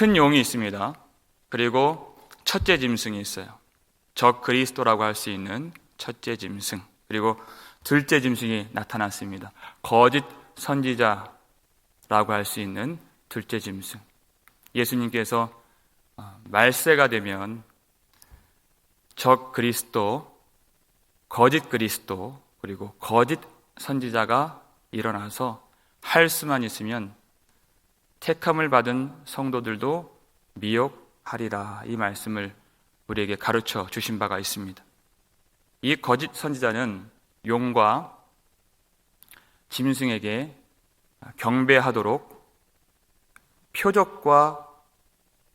큰 용이 있습니다. 그리고 첫째 짐승이 있어요. 적 그리스도라고 할 수 있는 첫째 짐승. 그리고 둘째 짐승이 나타났습니다. 거짓 선지자라고 할 수 있는 둘째 짐승. 예수님께서 말세가 되면 적 그리스도, 거짓 그리스도, 그리고 거짓 선지자가 일어나서 할 수만 있으면 택함을 받은 성도들도 미혹하리라, 이 말씀을 우리에게 가르쳐 주신 바가 있습니다. 이 거짓 선지자는 용과 짐승에게 경배하도록 표적과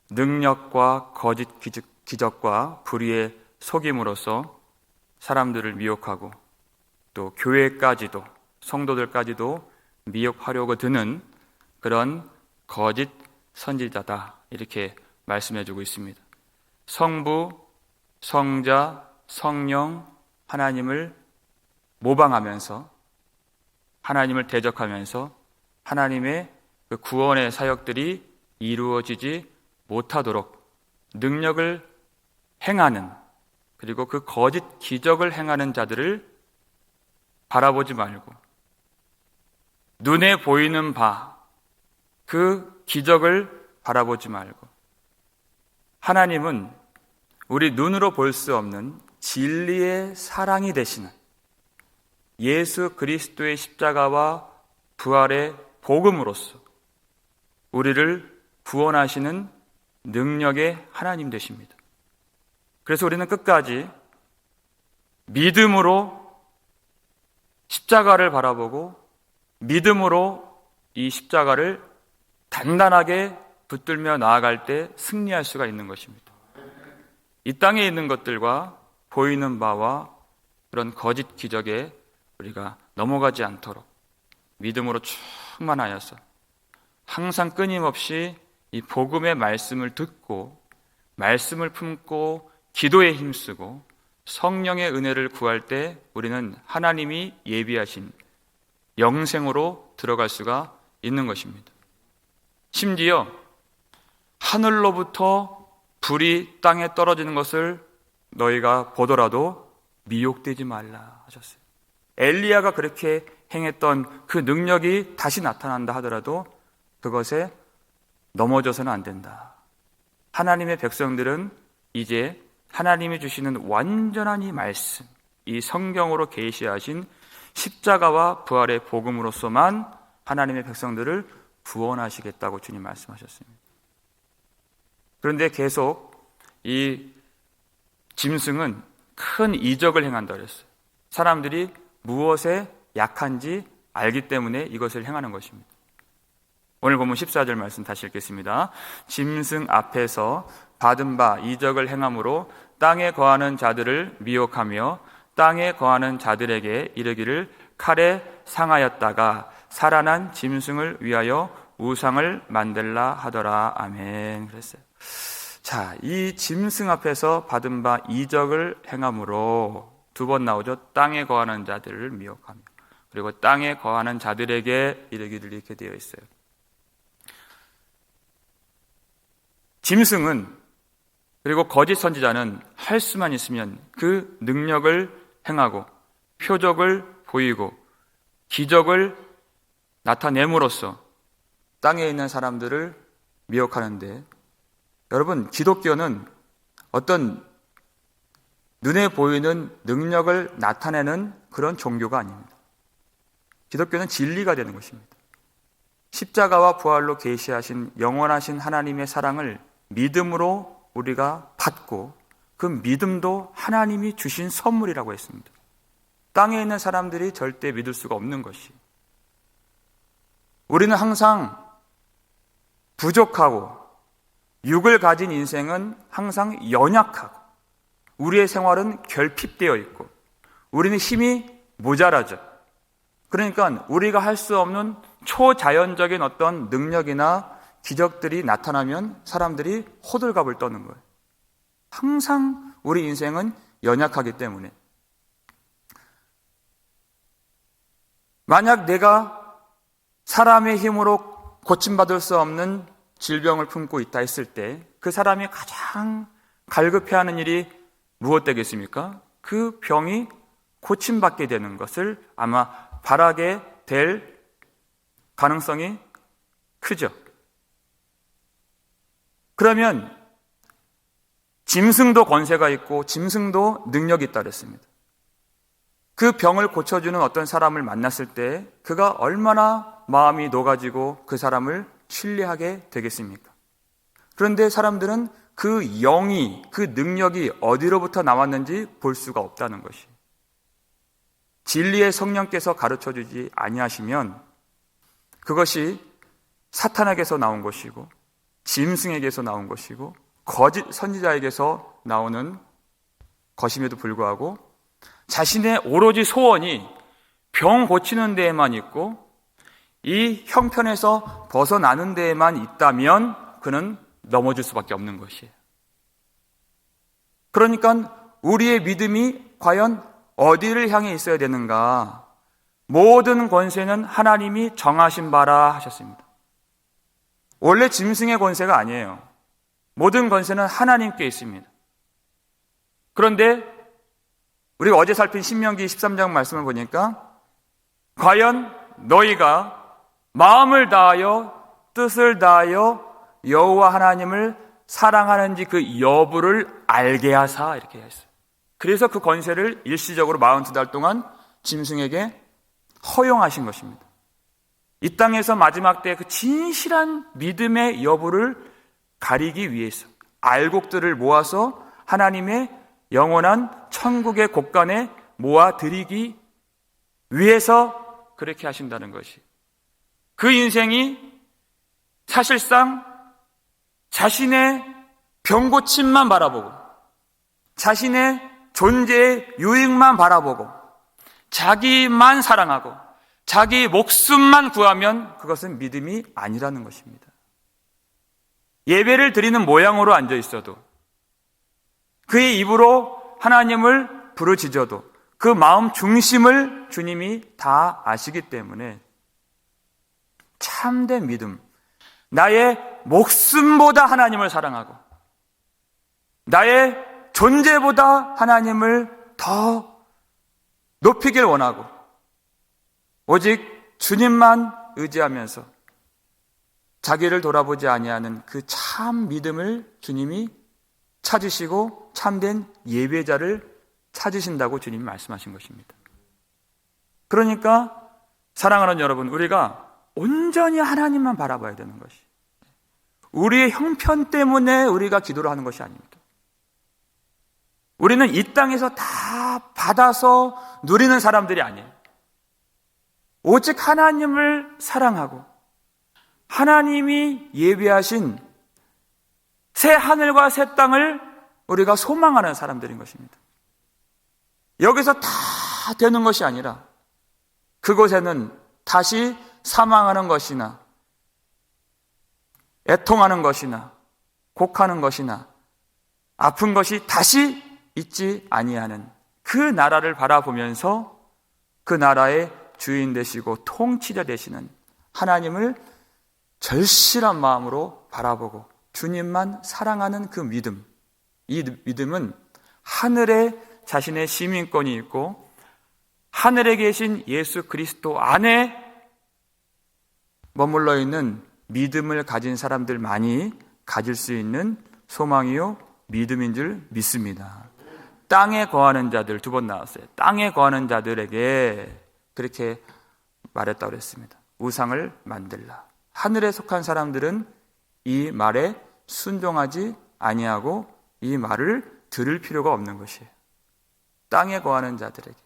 능력과 거짓 기적과 불의의 속임으로써 사람들을 미혹하고 또 교회까지도, 성도들까지도 미혹하려고 드는 그런 거짓 선지자다, 이렇게 말씀해주고 있습니다. 성부, 성자, 성령, 하나님을 모방하면서, 하나님을 대적하면서 하나님의 그 구원의 사역들이 이루어지지 못하도록 능력을 행하는, 그리고 그 거짓 기적을 행하는 자들을 바라보지 말고 눈에 보이는 바, 그 기적을 바라보지 말고 하나님은 우리 눈으로 볼 수 없는 진리의 사랑이 되시는 예수 그리스도의 십자가와 부활의 복음으로써 우리를 구원하시는 능력의 하나님 되십니다. 그래서 우리는 끝까지 믿음으로 십자가를 바라보고 믿음으로 이 십자가를 단단하게 붙들며 나아갈 때 승리할 수가 있는 것입니다. 이 땅에 있는 것들과 보이는 바와 그런 거짓 기적에 우리가 넘어가지 않도록 믿음으로 충만하여서 항상 끊임없이 이 복음의 말씀을 듣고 말씀을 품고 기도에 힘쓰고 성령의 은혜를 구할 때 우리는 하나님이 예비하신 영생으로 들어갈 수가 있는 것입니다. 심지어 하늘로부터 불이 땅에 떨어지는 것을 너희가 보더라도 미혹되지 말라 하셨어요. 엘리야가 그렇게 행했던 그 능력이 다시 나타난다 하더라도 그것에 넘어져서는 안 된다. 하나님의 백성들은 이제 하나님이 주시는 완전한 이 말씀, 이 성경으로 계시하신 십자가와 부활의 복음으로서만 하나님의 백성들을 구원하시겠다고 주님 말씀하셨습니다. 그런데 계속 이 짐승은 큰 이적을 행한다 그랬어요. 사람들이 무엇에 약한지 알기 때문에 이것을 행하는 것입니다. 오늘 본문 14절 말씀 다시 읽겠습니다. 짐승 앞에서 받은 바 이적을 행함으로 땅에 거하는 자들을 미혹하며 땅에 거하는 자들에게 이르기를 칼에 상하였다가 살아난 짐승을 위하여 우상을 만들라 하더라. 아멘. 그랬어요. 자, 이 짐승 앞에서 받은 바 이적을 행함으로 두 번 나오죠. 땅에 거하는 자들을 미혹하며, 그리고 땅에 거하는 자들에게 이르기를, 이렇게 되어 있어요. 짐승은, 그리고 거짓 선지자는 할 수만 있으면 그 능력을 행하고 표적을 보이고 기적을 나타냄으로써 땅에 있는 사람들을 미혹하는데, 여러분, 기독교는 어떤 눈에 보이는 능력을 나타내는 그런 종교가 아닙니다. 기독교는 진리가 되는 것입니다. 십자가와 부활로 계시하신 영원하신 하나님의 사랑을 믿음으로 우리가 받고 그 믿음도 하나님이 주신 선물이라고 했습니다. 땅에 있는 사람들이 절대 믿을 수가 없는 것이, 우리는 항상 부족하고 육을 가진 인생은 항상 연약하고 우리의 생활은 결핍되어 있고 우리는 힘이 모자라죠. 그러니까 우리가 할 수 없는 초자연적인 어떤 능력이나 기적들이 나타나면 사람들이 호들갑을 떠는 거예요. 항상 우리 인생은 연약하기 때문에. 만약 내가 사람의 힘으로 고침받을 수 없는 질병을 품고 있다 했을 때 그 사람이 가장 갈급해하는 일이 무엇 되겠습니까? 그 병이 고침받게 되는 것을 아마 바라게 될 가능성이 크죠. 그러면 짐승도 권세가 있고 짐승도 능력이 있다 그랬습니다. 그 병을 고쳐주는 어떤 사람을 만났을 때 그가 얼마나 마음이 녹아지고 그 사람을 신뢰하게 되겠습니까? 그런데 사람들은 그 영이, 그 능력이 어디로부터 나왔는지 볼 수가 없다는 것이. 진리의 성령께서 가르쳐주지 아니하시면 그것이 사탄에게서 나온 것이고 짐승에게서 나온 것이고 거짓 선지자에게서 나오는 것임에도 불구하고 자신의 오로지 소원이 병 고치는 데에만 있고 이 형편에서 벗어나는 데에만 있다면 그는 넘어질 수밖에 없는 것이에요. 그러니까 우리의 믿음이 과연 어디를 향해 있어야 되는가? 모든 권세는 하나님이 정하신 바라 하셨습니다. 원래 짐승의 권세가 아니에요. 모든 권세는 하나님께 있습니다. 그런데 우리가 어제 살핀 신명기 13장 말씀을 보니까 과연 너희가 마음을 다하여 뜻을 다하여 여호와 하나님을 사랑하는지 그 여부를 알게 하사 이렇게 했어요. 그래서 그 권세를 일시적으로 42달 동안 짐승에게 허용하신 것입니다. 이 땅에서 마지막 때 그 진실한 믿음의 여부를 가리기 위해서 알곡들을 모아서 하나님의 영원한 천국의 곳간에 모아드리기 위해서 그렇게 하신다는 것이. 그 인생이 사실상 자신의 병고침만 바라보고 자신의 존재의 유익만 바라보고 자기만 사랑하고 자기 목숨만 구하면 그것은 믿음이 아니라는 것입니다. 예배를 드리는 모양으로 앉아 있어도 그의 입으로 하나님을 부르짖어도 그 마음 중심을 주님이 다 아시기 때문에 참된 믿음, 나의 목숨보다 하나님을 사랑하고 나의 존재보다 하나님을 더 높이길 원하고 오직 주님만 의지하면서 자기를 돌아보지 아니하는 그 참 믿음을 주님이 찾으시고 참된 예배자를 찾으신다고 주님이 말씀하신 것입니다. 그러니까 사랑하는 여러분, 우리가 온전히 하나님만 바라봐야 되는 것이, 우리의 형편 때문에 우리가 기도를 하는 것이 아닙니다. 우리는 이 땅에서 다 받아서 누리는 사람들이 아니에요. 오직 하나님을 사랑하고 하나님이 예비하신 새 하늘과 새 땅을 우리가 소망하는 사람들인 것입니다. 여기서 다 되는 것이 아니라 그곳에는 다시 사망하는 것이나 애통하는 것이나 곡하는 것이나 아픈 것이 다시 있지 아니하는 그 나라를 바라보면서 그 나라의 주인 되시고 통치자 되시는 하나님을 절실한 마음으로 바라보고 주님만 사랑하는 그 믿음, 이 믿음은 하늘에 자신의 시민권이 있고 하늘에 계신 예수 그리스도 안에 머물러 있는 믿음을 가진 사람들만이 가질 수 있는 소망이요 믿음인 줄 믿습니다. 땅에 거하는 자들, 2번 나왔어요. 땅에 거하는 자들에게 그렇게 말했다고 그랬습니다. 우상을 만들라. 하늘에 속한 사람들은 이 말에 순종하지 아니하고 이 말을 들을 필요가 없는 것이에요. 땅에 거하는 자들에게,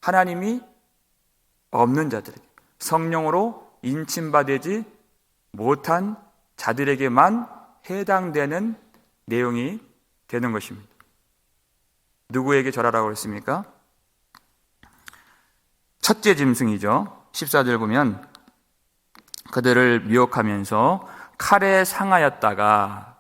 하나님이 없는 자들에게, 성령으로 인침받지 못한 자들에게만 해당되는 내용이 되는 것입니다. 누구에게 절하라고 했습니까? 첫째 짐승이죠. 14절 보면 그들을 미혹하면서 칼에 상하였다가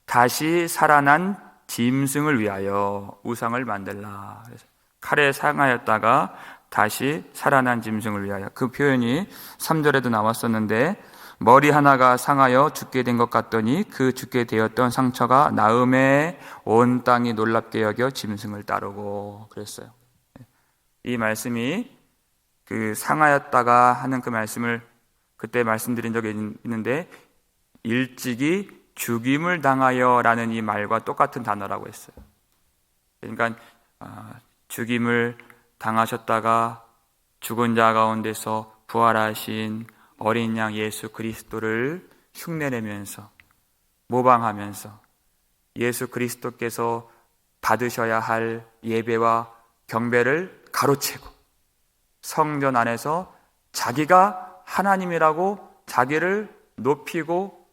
다시 살아난 짐승을 위하여 우상을 만들라. 그래서 칼에 상하였다가 다시 살아난 짐승을 위하여, 그 표현이 3절에도 나왔었는데 머리 하나가 상하여 죽게 된 것 같더니 그 죽게 되었던 상처가 나음에 온 땅이 놀랍게 여겨 짐승을 따르고 그랬어요. 이 말씀이 그 상하였다가 하는 그 말씀을 그때 말씀드린 적이 있는데 일찍이 죽임을 당하여라는 이 말과 똑같은 단어라고 했어요. 그러니까 죽임을 당하셨다가 죽은 자 가운데서 부활하신 어린 양 예수 그리스도를 흉내내면서 모방하면서 예수 그리스도께서 받으셔야 할 예배와 경배를 가로채고 성전 안에서 자기가 하나님이라고 자기를 높이고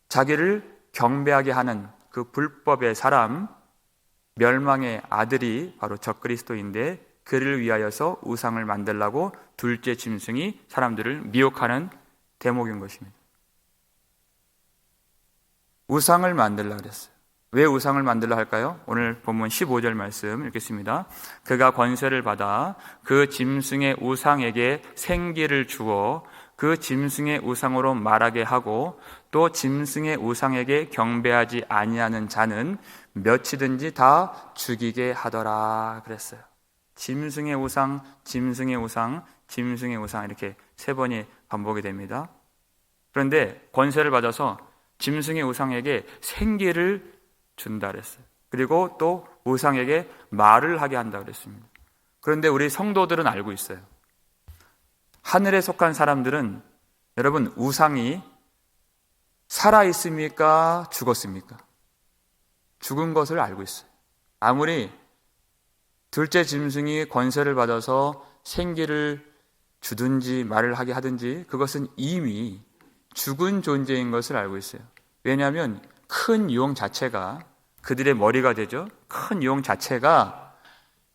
자기를 경배하게 하는 그 불법의 사람, 멸망의 아들이 바로 적그리스도인데 그를 위하여서 우상을 만들라고 둘째 짐승이 사람들을 미혹하는 대목인 것입니다. 우상을 만들라 그랬어요. 왜 우상을 만들라 할까요? 오늘 본문 15절 말씀 읽겠습니다. 그가 권세를 받아 그 짐승의 우상에게 생기를 주어 그 짐승의 우상으로 말하게 하고 또 짐승의 우상에게 경배하지 아니하는 자는 몇이든지 다 죽이게 하더라 그랬어요. 짐승의 우상, 짐승의 우상, 짐승의 우상 이렇게 세 번이 반복이 됩니다. 그런데 권세를 받아서 짐승의 우상에게 생기를 준다 그랬어요. 그리고 또 우상에게 말을 하게 한다 그랬습니다. 그런데 우리 성도들은 알고 있어요. 하늘에 속한 사람들은 여러분 우상이 살아있습니까? 죽었습니까? 죽은 것을 알고 있어요. 아무리 둘째 짐승이 권세를 받아서 생기를 주든지 말을 하게 하든지 그것은 이미 죽은 존재인 것을 알고 있어요. 왜냐하면 큰 용 자체가 그들의 머리가 되죠. 큰 용 자체가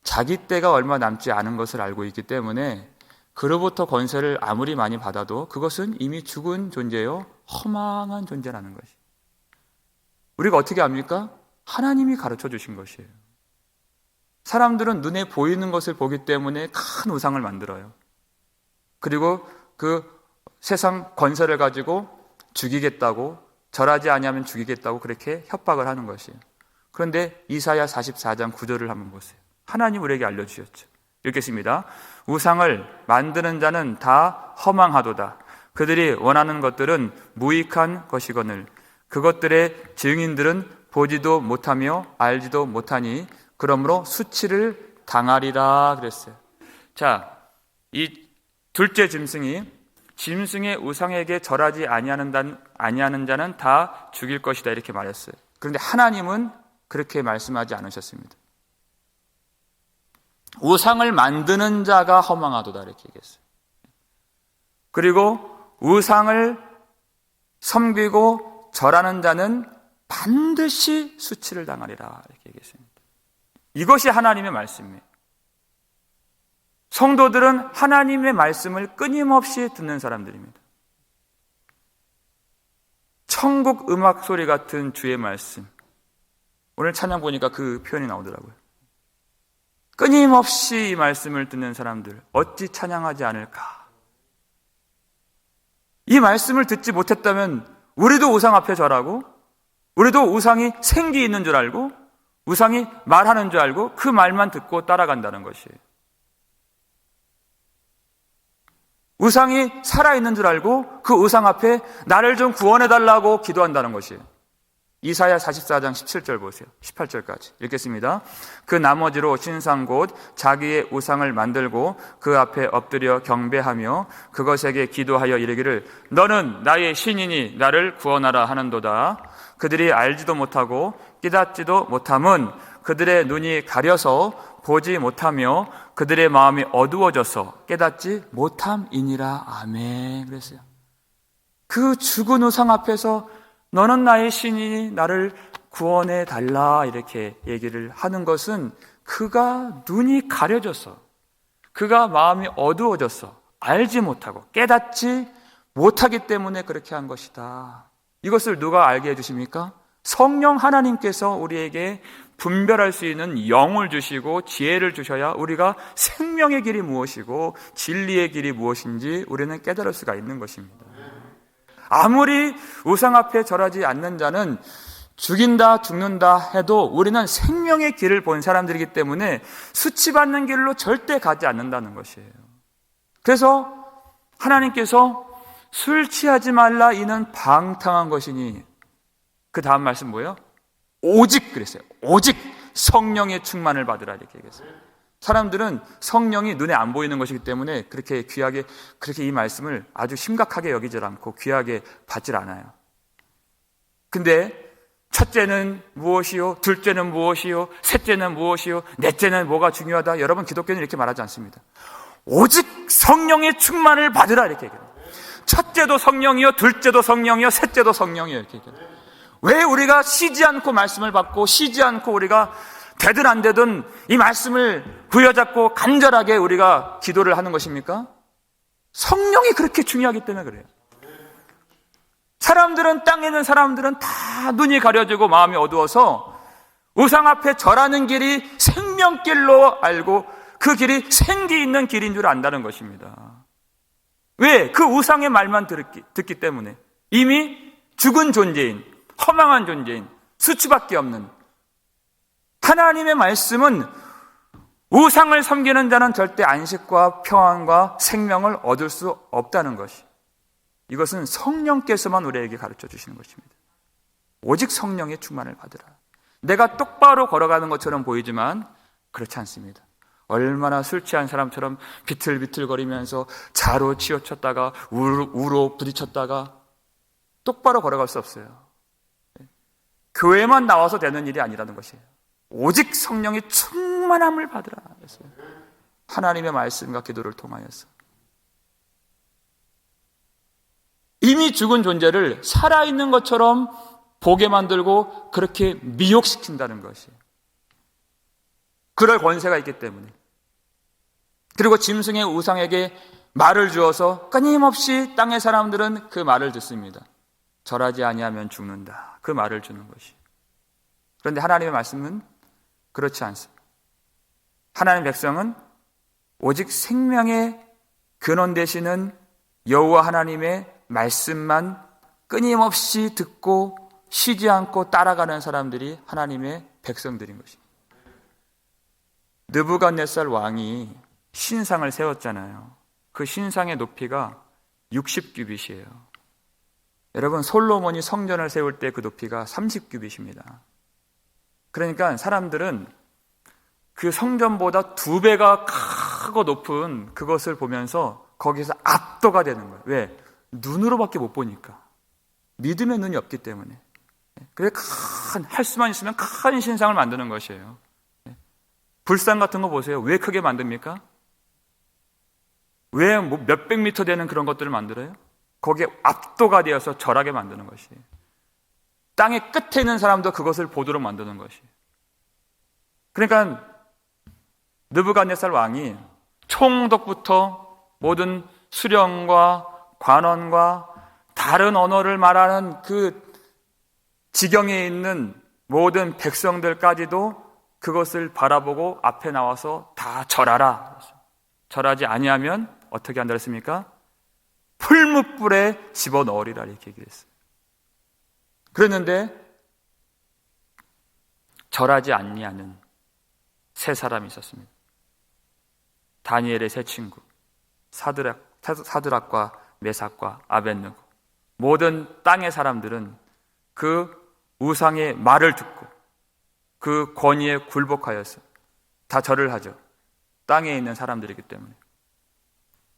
자기 때가 얼마 남지 않은 것을 알고 있기 때문에 그로부터 권세를 아무리 많이 받아도 그것은 이미 죽은 존재요 허망한 존재라는 것이. 우리가 어떻게 압니까? 하나님이 가르쳐 주신 것이에요. 사람들은 눈에 보이는 것을 보기 때문에 큰 우상을 만들어요. 그리고 그 세상 권세를 가지고 죽이겠다고 절하지 아니하면 죽이겠다고 그렇게 협박을 하는 것이에요. 그런데 이사야 44장 9절을 한번 보세요. 하나님 우리에게 알려주셨죠. 읽겠습니다. 우상을 만드는 자는 다 허망하도다. 그들이 원하는 것들은 무익한 것이거늘 그것들의 증인들은 보지도 못하며 알지도 못하니 그러므로 수치를 당하리라 그랬어요. 자, 이 둘째 짐승이 짐승의 우상에게 절하지 아니하는 자는 다 죽일 것이다 이렇게 말했어요. 그런데 하나님은 그렇게 말씀하지 않으셨습니다. 우상을 만드는 자가 허망하도다 이렇게 얘기했어요. 그리고 우상을 섬기고 절하는 자는 반드시 수치를 당하리라 이렇게 얘기했습니다. 이것이 하나님의 말씀이에요. 성도들은 하나님의 말씀을 끊임없이 듣는 사람들입니다. 천국 음악 소리 같은 주의 말씀. 오늘 찬양 보니까 그 표현이 나오더라고요. 끊임없이 이 말씀을 듣는 사람들 어찌 찬양하지 않을까? 이 말씀을 듣지 못했다면 우리도 우상 앞에 절하고 우리도 우상이 생기 있는 줄 알고 우상이 말하는 줄 알고 그 말만 듣고 따라간다는 것이에요. 우상이 살아있는 줄 알고 그 우상 앞에 나를 좀 구원해달라고 기도한다는 것이에요. 이사야 44장 17절 보세요. 18절까지 읽겠습니다. 그 나머지로 신상 곧 자기의 우상을 만들고 그 앞에 엎드려 경배하며 그것에게 기도하여 이르기를 너는 나의 신이니 나를 구원하라 하는도다. 그들이 알지도 못하고 깨닫지도 못함은 그들의 눈이 가려서 보지 못하며 그들의 마음이 어두워져서 깨닫지 못함이니라. 아멘. 그랬어요. 그 죽은 우상 앞에서 너는 나의 신이니 나를 구원해 달라 이렇게 얘기를 하는 것은 그가 눈이 가려져서 그가 마음이 어두워져서 알지 못하고 깨닫지 못하기 때문에 그렇게 한 것이다. 이것을 누가 알게 해주십니까? 성령 하나님께서 우리에게 분별할 수 있는 영을 주시고 지혜를 주셔야 우리가 생명의 길이 무엇이고 진리의 길이 무엇인지 우리는 깨달을 수가 있는 것입니다. 아무리 우상 앞에 절하지 않는 자는 죽인다 죽는다 해도 우리는 생명의 길을 본 사람들이기 때문에 수치받는 길로 절대 가지 않는다는 것이에요. 그래서 하나님께서 술 취하지 말라 이는 방탕한 것이니, 그 다음 말씀 뭐예요? 오직 그랬어요. 오직 성령의 충만을 받으라 이렇게 얘기했어요. 사람들은 성령이 눈에 안 보이는 것이기 때문에 그렇게 귀하게, 그렇게 이 말씀을 아주 심각하게 여기질 않고 귀하게 받질 않아요. 근데 첫째는 무엇이요? 둘째는 무엇이요? 셋째는 무엇이요? 넷째는 뭐가 중요하다? 여러분, 기독교는 이렇게 말하지 않습니다. 오직 성령의 충만을 받으라 이렇게 얘기해요. 첫째도 성령이요, 둘째도 성령이요, 셋째도 성령이요 이렇게 얘기해요. 왜 우리가 쉬지 않고 말씀을 받고 쉬지 않고 우리가 되든 안 되든 이 말씀을 부여잡고 간절하게 우리가 기도를 하는 것입니까? 성령이 그렇게 중요하기 때문에 그래요. 사람들은, 땅에 있는 사람들은 다 눈이 가려지고 마음이 어두워서 우상 앞에 절하는 길이 생명길로 알고 그 길이 생기 있는 길인 줄 안다는 것입니다. 왜? 그 우상의 말만 듣기 때문에. 이미 죽은 존재인, 허망한 존재인, 수치밖에 없는 하나님의 말씀은 우상을 섬기는 자는 절대 안식과 평안과 생명을 얻을 수 없다는 것이, 이것은 성령께서만 우리에게 가르쳐 주시는 것입니다. 오직 성령의 충만을 받으라. 내가 똑바로 걸어가는 것처럼 보이지만 그렇지 않습니다. 얼마나 술 취한 사람처럼 비틀비틀거리면서 자로 치우쳤다가 우로 부딪혔다가 똑바로 걸어갈 수 없어요. 교회만 나와서 되는 일이 아니라는 것이에요. 오직 성령의 충만함을 받으라 했어요. 하나님의 말씀과 기도를 통하여서 이미 죽은 존재를 살아있는 것처럼 보게 만들고 그렇게 미혹시킨다는 것이에요. 그럴 권세가 있기 때문에. 그리고 짐승의 우상에게 말을 주어서 끊임없이 땅의 사람들은 그 말을 듣습니다. 절하지 아니하면 죽는다. 그 말을 주는 것이. 그런데 하나님의 말씀은 그렇지 않습니다. 하나님의 백성은 오직 생명의 근원 되시는 여호와 하나님의 말씀만 끊임없이 듣고 쉬지 않고 따라가는 사람들이 하나님의 백성들인 것입니다. 느부갓네살 왕이 신상을 세웠잖아요. 그 신상의 높이가 60규빗이에요. 여러분, 솔로몬이 성전을 세울 때 그 높이가 30규빗입니다. 그러니까 사람들은 그 성전보다 2배가 크고 높은 그것을 보면서 거기서 압도가 되는 거예요. 왜? 눈으로밖에 못 보니까. 믿음의 눈이 없기 때문에. 그래서 할 수만 있으면 큰 신상을 만드는 것이에요. 불상 같은 거 보세요. 왜 크게 만듭니까? 왜 몇백 미터 되는 그런 것들을 만들어요? 거기에 압도가 되어서 절하게 만드는 것이에요. 땅의 끝에 있는 사람도 그것을 보도록 만드는 것이에요. 그러니까 느부갓네살 왕이 총독부터 모든 수령과 관원과 다른 언어를 말하는 그 지경에 있는 모든 백성들까지도 그것을 바라보고 앞에 나와서 다 절하라. 절하지 아니하면 어떻게 한다 했습니까? 풀무불에 집어넣으리라 이렇게 얘기했어요. 그랬는데 절하지 아니하는 세 사람이 있었습니다. 다니엘의 세 친구, 사드락과 메삭과 아벳느고. 모든 땅의 사람들은 그 우상의 말을 듣고 그 권위에 굴복하여서 다 절을 하죠. 땅에 있는 사람들이기 때문에.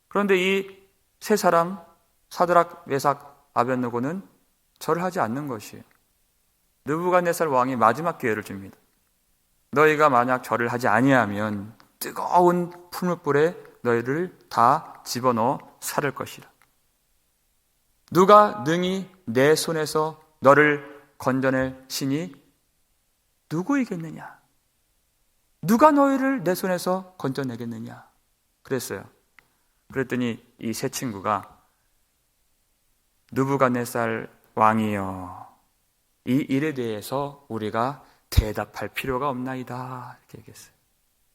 그런데 이 세 사람, 사드락, 메삭, 아벳느고는 절을 하지 않는 것이에요. 느부갓네살 왕이 마지막 기회를 줍니다. 너희가 만약 절을 하지 아니하면 뜨거운 풀무불에 너희를 다 집어넣어 살을 것이라. 누가 능히 내 손에서 너를 건져낼 신이 누구이겠느냐? 누가 너희를 내 손에서 건져내겠느냐? 그랬어요. 그랬더니 이 세 친구가 느부갓네살 왕이여, 이 일에 대해서 우리가 대답할 필요가 없나이다 이렇게 얘기했어요.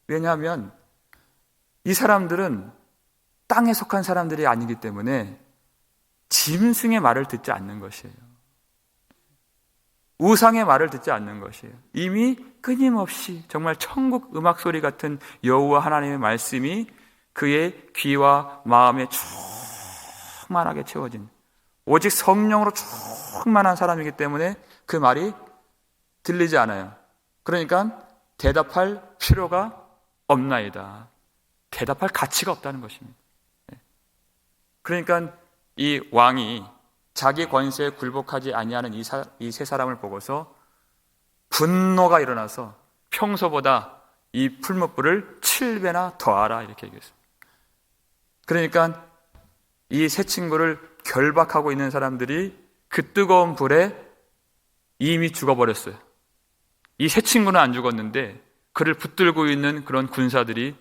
왜냐하면 이 사람들은 땅에 속한 사람들이 아니기 때문에 짐승의 말을 듣지 않는 것이에요. 우상의 말을 듣지 않는 것이에요. 이미 끊임없이 정말 천국 음악 소리 같은 여호와 하나님의 말씀이 그의 귀와 마음에 충만하게 채워진, 오직 성령으로 충만한 사람이기 때문에 그 말이 들리지 않아요. 그러니까 대답할 필요가 없나이다. 대답할 가치가 없다는 것입니다. 그러니까 이 왕이 자기 권세에 굴복하지 아니하는 이 세 사람을 보고서 분노가 일어나서 평소보다 이 풀무불을 7배나 더하라 이렇게 얘기했어요. 그러니까 이 세 친구를 결박하고 있는 사람들이 그 뜨거운 불에 이미 죽어버렸어요. 이 세 친구는 안 죽었는데 그를 붙들고 있는 그런 군사들이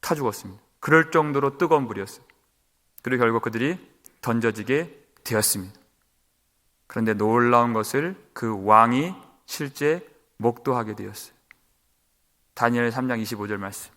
타 죽었습니다. 그럴 정도로 뜨거운 불이었어요. 그리고 결국 그들이 던져지게 되었습니다. 그런데 놀라운 것을 그 왕이 실제 목도하게 되었어요. 다니엘 3장 25절 말씀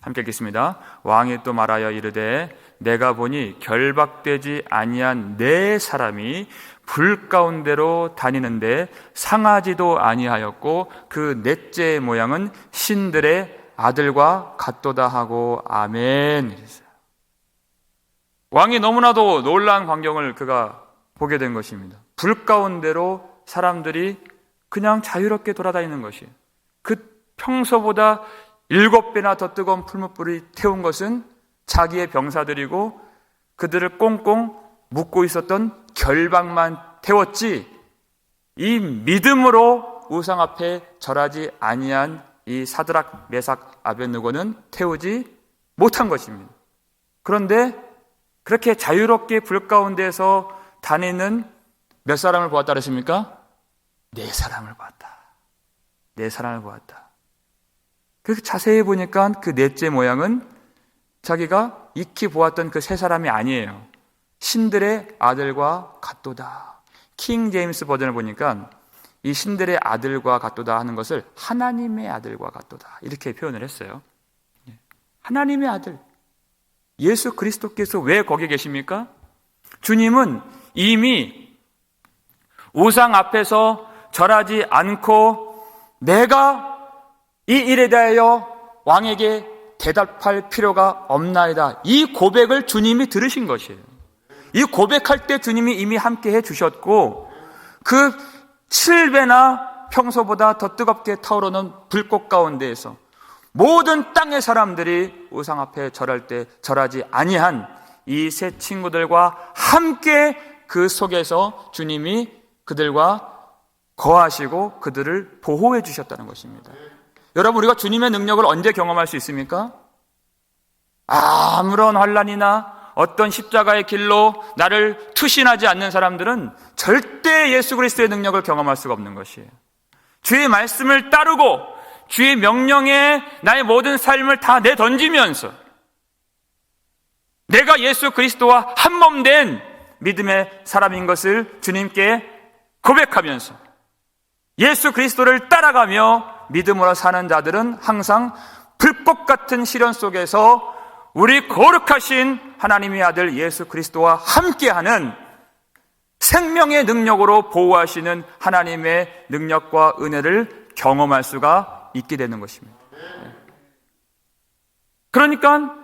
함께 읽겠습니다. 왕이 또 말하여 이르되 내가 보니 결박되지 아니한 네 사람이 불 가운데로 다니는데 상하지도 아니하였고 그 넷째의 모양은 신들의 아들과 같도다 하고 아멘. 왕이 너무나도 놀라운 광경을 그가 보게 된 것입니다. 불 가운데로 사람들이 그냥 자유롭게 돌아다니는 것이에요. 그 평소보다 7배나 더 뜨거운 풀무불이 태운 것은 자기의 병사들이고 그들을 꽁꽁 묶고 있었던 결박만 태웠지, 이 믿음으로 우상 앞에 절하지 아니한 이 사드락, 메삭, 아벳느고는 태우지 못한 것입니다. 그런데 그렇게 자유롭게 불 가운데서 다니는 몇 사람을 보았다 그랬습니까? 4사람을 보았다. 4사람을 보았다. 그래서 자세히 보니까 그 넷째 모양은 자기가 익히 보았던 그 3사람이 아니에요. 신들의 아들과 같도다. 킹 제임스 버전을 보니까 이 신들의 아들과 같도다 하는 것을 하나님의 아들과 같도다 이렇게 표현을 했어요. 하나님의 아들 예수 그리스도께서 왜 거기 계십니까? 주님은 이미 우상 앞에서 절하지 않고 내가 이 일에 대하여 왕에게 대답할 필요가 없나이다. 이 고백을 주님이 들으신 것이에요. 이 고백할 때 주님이 이미 함께 해 주셨고 그 7배나 평소보다 더 뜨겁게 타오르는 불꽃 가운데에서 모든 땅의 사람들이 우상 앞에 절할 때 절하지 아니한 이 세 친구들과 함께 그 속에서 주님이 그들과 거하시고 그들을 보호해 주셨다는 것입니다. 여러분, 우리가 주님의 능력을 언제 경험할 수 있습니까? 아무런 환난이나 어떤 십자가의 길로 나를 투신하지 않는 사람들은 절대 예수 그리스도의 능력을 경험할 수가 없는 것이에요. 주의 말씀을 따르고 주의 명령에 나의 모든 삶을 다 내던지면서 내가 예수 그리스도와 한몸된 믿음의 사람인 것을 주님께 고백하면서 예수 그리스도를 따라가며 믿음으로 사는 자들은 항상 불꽃 같은 시련 속에서 우리 거룩하신 하나님의 아들 예수 그리스도와 함께하는 생명의 능력으로 보호하시는 하나님의 능력과 은혜를 경험할 수가 있게 되는 것입니다. 그러니까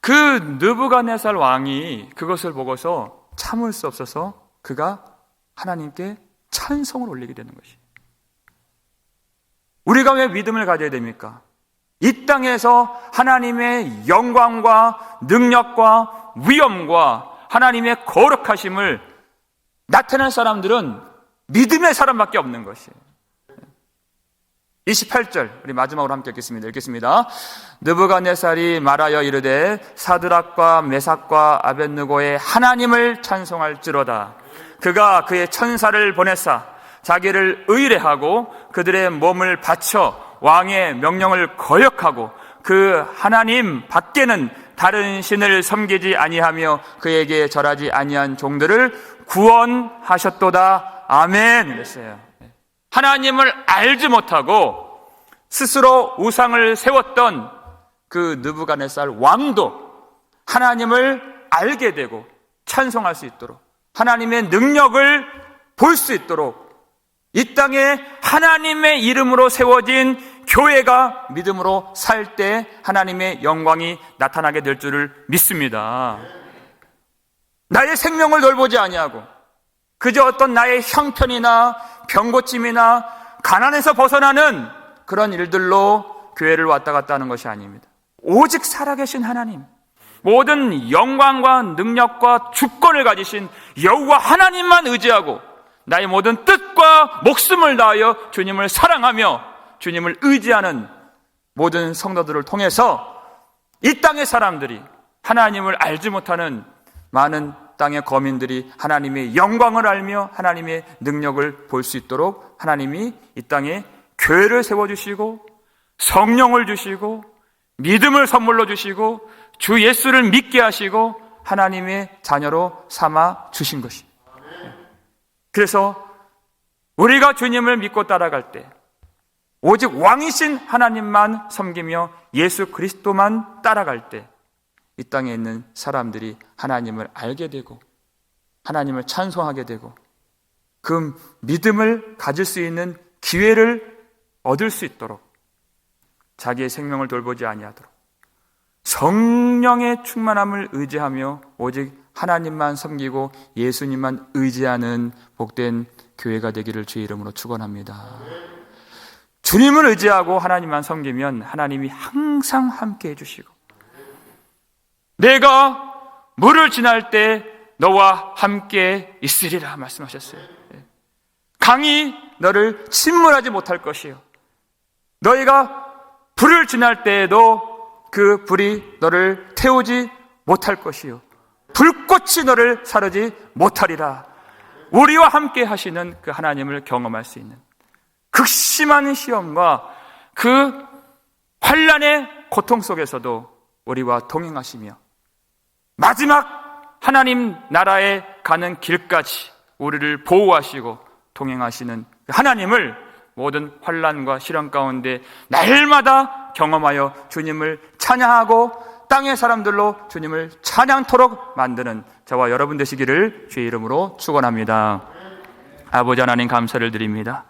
그 느부갓네살 왕이 그것을 보고서 참을 수 없어서 그가 하나님께 찬송을 올리게 되는 것이에요. 우리가 왜 믿음을 가져야 됩니까? 이 땅에서 하나님의 영광과 능력과 위엄과 하나님의 거룩하심을 나타낼 사람들은 믿음의 사람밖에 없는 것이에요. 28절 우리 마지막으로 함께 읽겠습니다. 느부갓네살이 말하여 이르되 사드락과 메삭과 아벳느고의 하나님을 찬송할지로다. 그가 그의 천사를 보내사 자기를 의뢰하고 그들의 몸을 바쳐 왕의 명령을 거역하고 그 하나님 밖에는 다른 신을 섬기지 아니하며 그에게 절하지 아니한 종들을 구원하셨도다. 아멘. 그랬어요. 하나님을 알지 못하고 스스로 우상을 세웠던 그 느부갓네살 왕도 하나님을 알게 되고 찬송할 수 있도록, 하나님의 능력을 볼 수 있도록 이 땅에 하나님의 이름으로 세워진 교회가 믿음으로 살 때 하나님의 영광이 나타나게 될 줄을 믿습니다. 나의 생명을 돌보지 아니하고 그저 어떤 나의 형편이나 병고침이나 가난에서 벗어나는 그런 일들로 교회를 왔다 갔다 하는 것이 아닙니다. 오직 살아계신 하나님, 모든 영광과 능력과 주권을 가지신 여호와 하나님만 의지하고 나의 모든 뜻과 목숨을 다하여 주님을 사랑하며 주님을 의지하는 모든 성도들을 통해서 이 땅의 사람들이, 하나님을 알지 못하는 많은 땅의 거민들이 하나님의 영광을 알며 하나님의 능력을 볼 수 있도록 하나님이 이 땅에 교회를 세워주시고 성령을 주시고 믿음을 선물로 주시고 주 예수를 믿게 하시고 하나님의 자녀로 삼아 주신 것입니다. 그래서 우리가 주님을 믿고 따라갈 때 오직 왕이신 하나님만 섬기며 예수 그리스도만 따라갈 때 이 땅에 있는 사람들이 하나님을 알게 되고 하나님을 찬송하게 되고 그 믿음을 가질 수 있는 기회를 얻을 수 있도록 자기의 생명을 돌보지 아니하도록 성령의 충만함을 의지하며 오직 하나님만 섬기고 예수님만 의지하는 복된 교회가 되기를 주의 이름으로 축원합니다. 주님을 의지하고 하나님만 섬기면 하나님이 항상 함께 해주시고 내가 물을 지날 때 너와 함께 있으리라 말씀하셨어요. 강이 너를 침몰하지 못할 것이요 너희가 불을 지날 때에도 그 불이 너를 태우지 못할 것이요 불꽃이 너를 사르지 못하리라. 우리와 함께 하시는 그 하나님을 경험할 수 있는 극심한 시험과 그 환난의 고통 속에서도 우리와 동행하시며 마지막 하나님 나라에 가는 길까지 우리를 보호하시고 동행하시는 하나님을 모든 환난과 시련 가운데 날마다 경험하여 주님을 찬양하고 땅의 사람들로 주님을 찬양토록 만드는 저와 여러분 되시기를 주의 이름으로 축원합니다. 아버지 하나님 감사를 드립니다.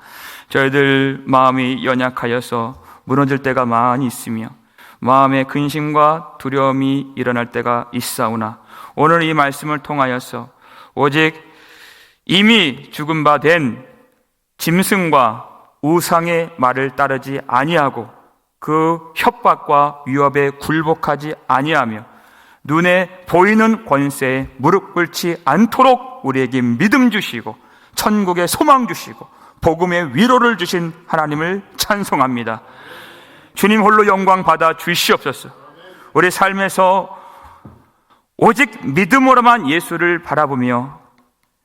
저희들 마음이 연약하여서 무너질 때가 많이 있으며 마음에 근심과 두려움이 일어날 때가 있사오나 오늘 이 말씀을 통하여서 오직 이미 죽은 바 된 짐승과 우상의 말을 따르지 아니하고 그 협박과 위협에 굴복하지 아니하며 눈에 보이는 권세에 무릎 꿇지 않도록 우리에게 믿음 주시고 천국의 소망 주시고 복음의 위로를 주신 하나님을 찬송합니다. 주님 홀로 영광 받아 주시옵소서. 우리 삶에서 오직 믿음으로만 예수를 바라보며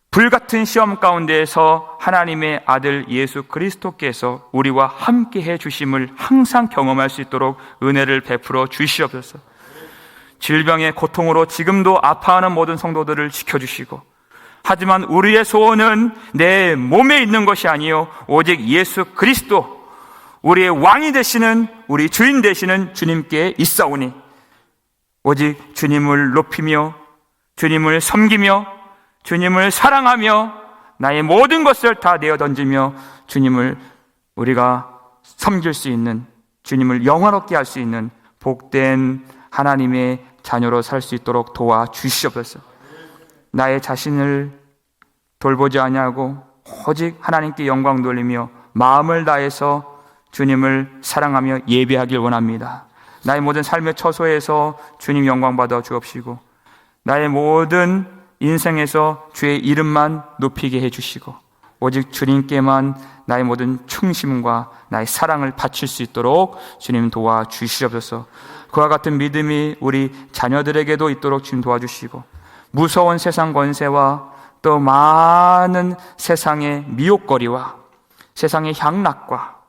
불같은 시험 가운데에서 하나님의 아들 예수 그리스도께서 우리와 함께 해 주심을 항상 경험할 수 있도록 은혜를 베풀어 주시옵소서. 질병의 고통으로 지금도 아파하는 모든 성도들을 지켜주시고 하지만 우리의 소원은 내 몸에 있는 것이 아니요 오직 예수 그리스도 우리의 왕이 되시는 우리 주인 되시는 주님께 있사오니 오직 주님을 높이며 주님을 섬기며 주님을 사랑하며 나의 모든 것을 다 내어 던지며 주님을 우리가 섬길 수 있는 주님을 영화롭게 할 수 있는 복된 하나님의 자녀로 살 수 있도록 도와주시옵소서. 나의 자신을 돌보지 아니하고 오직 하나님께 영광 돌리며 마음을 다해서 주님을 사랑하며 예배하길 원합니다. 나의 모든 삶의 처소에서 주님 영광 받아 주옵시고 나의 모든 인생에서 주의 이름만 높이게 해주시고 오직 주님께만 나의 모든 충심과 나의 사랑을 바칠 수 있도록 주님 도와주시옵소서. 그와 같은 믿음이 우리 자녀들에게도 있도록 주님 도와주시고 무서운 세상 권세와 또 많은 세상의 미혹거리와 세상의 향락과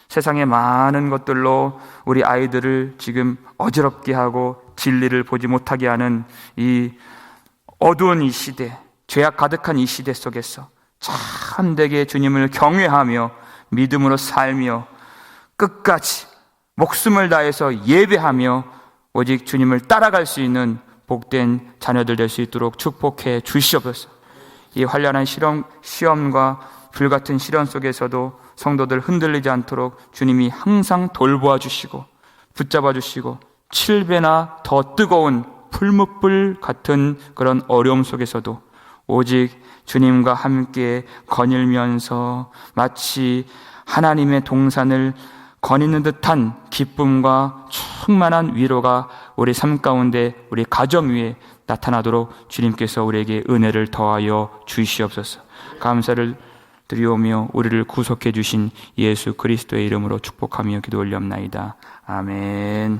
세상의 많은 것들로 우리 아이들을 지금 어지럽게 하고 진리를 보지 못하게 하는 이 어두운 이 시대, 죄악 가득한 이 시대 속에서 참되게 주님을 경외하며 믿음으로 살며 끝까지 목숨을 다해서 예배하며 오직 주님을 따라갈 수 있는 복된 자녀들 될 수 있도록 축복해 주시옵소서. 이 환난한 시험과 불같은 시련 속에서도 성도들 흔들리지 않도록 주님이 항상 돌보아 주시고 붙잡아 주시고 7배나 더 뜨거운 풀무불 같은 그런 어려움 속에서도 오직 주님과 함께 거닐면서 마치 하나님의 동산을 거니는 듯한 기쁨과 충만한 위로가 우리 삶 가운데 우리 가정 위에 나타나도록 주님께서 우리에게 은혜를 더하여 주시옵소서. 감사를 드리오며 우리를 구속해 주신 예수 그리스도의 이름으로 축복하며 기도 올리옵나이다. 아멘.